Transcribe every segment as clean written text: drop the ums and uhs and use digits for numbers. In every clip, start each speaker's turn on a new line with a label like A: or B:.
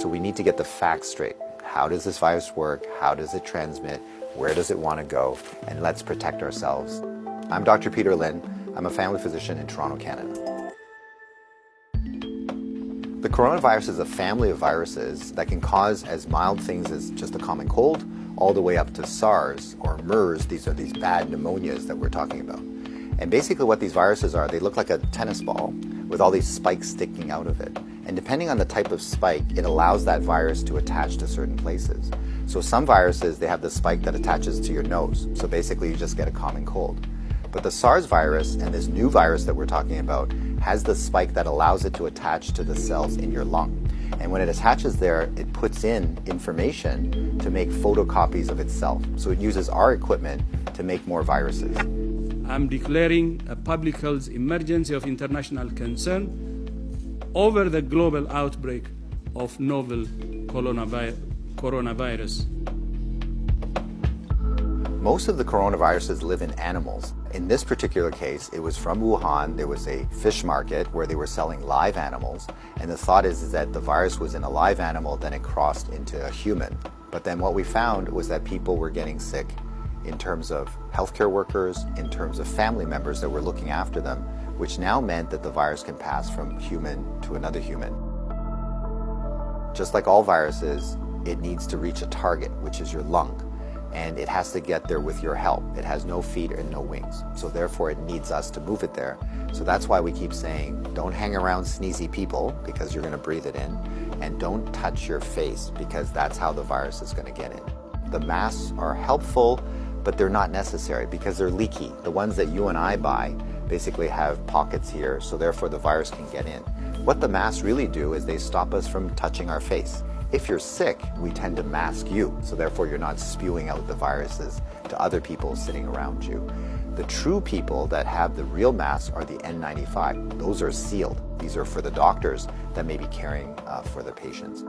A: So we need to get the facts straight. How does this virus work? How does it transmit? Where does it want to go? And let's protect ourselves. I'm Dr. Peter Lin. I'm a family physician in Toronto, Canada. The coronavirus is a family of viruses that can cause as mild things as just a common cold, all the way up to SARS or MERS. These are these bad pneumonias that we're talking about. And basically what these viruses are, they look like a tennis ball with all these spikes sticking out of it. And depending on the type of spike, it allows that virus to attach to certain places. So some viruses, they have the spike that attaches to your nose. So basically you just get a common cold. But the SARS virus and this new virus that we're talking about has the spike that allows it to attach to the cells in your lung. And when it attaches there, it puts in information to make photocopies of itself. So it uses our equipment to make more viruses.
B: I'm declaring a public health emergency of international concern over the global outbreak of novel coronavirus.
A: Most of the coronaviruses live in animals. In this particular case, it was from Wuhan. There was a fish market where they were selling live animals. And the thought is that the virus was in a live animal, then it crossed into a human. But then what we found was that people were getting sick in terms of healthcare workers, in terms of family members that were looking after them, which now meant that the virus can pass from human to another human. Just like all viruses, it needs to reach a target, which is your lung. And it has to get there with your help. It has no feet and no wings. So therefore it needs us to move it there. So that's why we keep saying, don't hang around sneezy people because you're gonna breathe it in. And don't touch your face because that's how the virus is gonna get in. The masks are helpful, but they're not necessary because they're leaky. The ones that you and I buy basically have pockets here, so therefore the virus can get in. What the masks really do is they stop us from touching our face. If you're sick, we tend to mask you, so therefore you're not spewing out the viruses to other people sitting around you. The true people that have the real masks are the N95. Those are sealed. These are for the doctors that may be caring for the patients.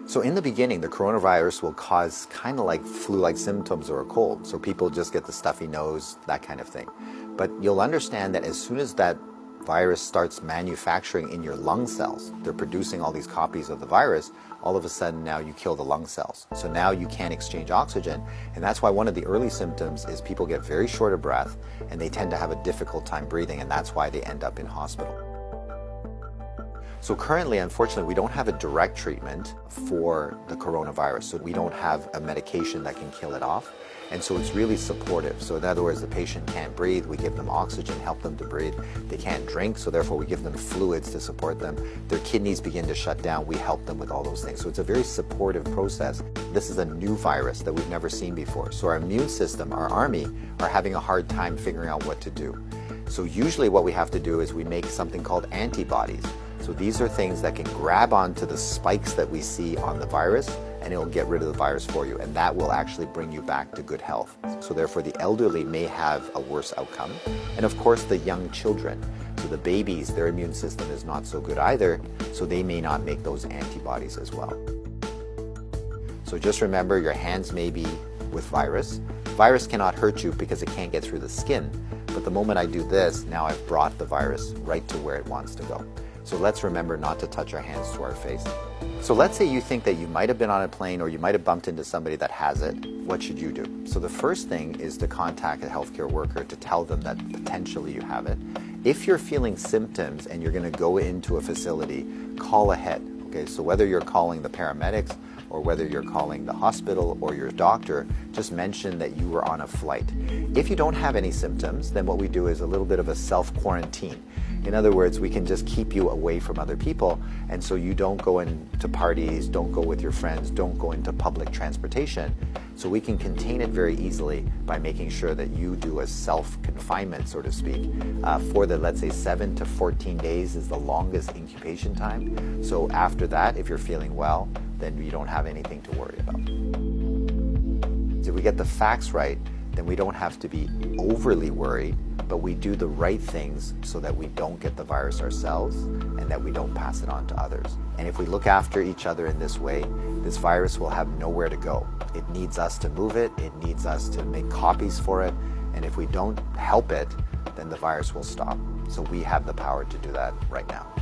A: So in the beginning, the coronavirus will cause kind of like flu-like symptoms or a cold. So people just get the stuffy nose, that kind of thing. But you'll understand that as soon as that virus starts manufacturing in your lung cells, they're producing all these copies of the virus, all of a sudden now you kill the lung cells. So now you can't exchange oxygen. And that's why one of the early symptoms is people get very short of breath and they tend to have a difficult time breathing, and that's why they end up in hospital. So currently, unfortunately, we don't have a direct treatment for the coronavirus. So we don't have a medication that can kill it off. And so it's really supportive. So in other words, the patient can't breathe, we give them oxygen, help them to breathe. They can't drink, so therefore we give them fluids to support them. Their kidneys begin to shut down, we help them with all those things. So it's a very supportive process. This is a new virus that we've never seen before. So our immune system, our army, are having a hard time figuring out what to do. So usually what we have to do is we make something called antibodies. So these are things that can grab onto the spikes that we see on the virus, and it'll get rid of the virus for you, and that will actually bring you back to good health. So therefore the elderly may have a worse outcome, and of course the young children. So the babies, their immune system is not so good either, so they may not make those antibodies as well. So just remember, your hands may be with virus. Virus cannot hurt you because it can't get through the skin, but the moment I do this, now I've brought the virus right to where it wants to go. So let's remember not to touch our hands to our face. So let's say you think that you might have been on a plane or you might have bumped into somebody that has it. What should you do? So the first thing is to contact a healthcare worker to tell them that potentially you have it. If you're feeling symptoms and you're going to go into a facility, call ahead. Okay, so whether you're calling the paramedics or whether you're calling the hospital or your doctor, just mention that you were on a flight. If you don't have any symptoms, then what we do is a little bit of a self-quarantine. In other words, we can just keep you away from other people, and so you don't go into parties, don't go with your friends, don't go into public transportation. So we can contain it very easily by making sure that you do a self-confinement, so to speak, for the, let's say, 7 to 14 days is the longest incubation time. So after that, if you're feeling well, then you don't have anything to worry about. If we get the facts right, then we don't have to be overly worried, but we do the right things so that we don't get the virus ourselves and that we don't pass it on to others. And if we look after each other in this way, this virus will have nowhere to go. It needs us to move it, it needs us to make copies for it, and if we don't help it, then the virus will stop. So we have the power to do that right now.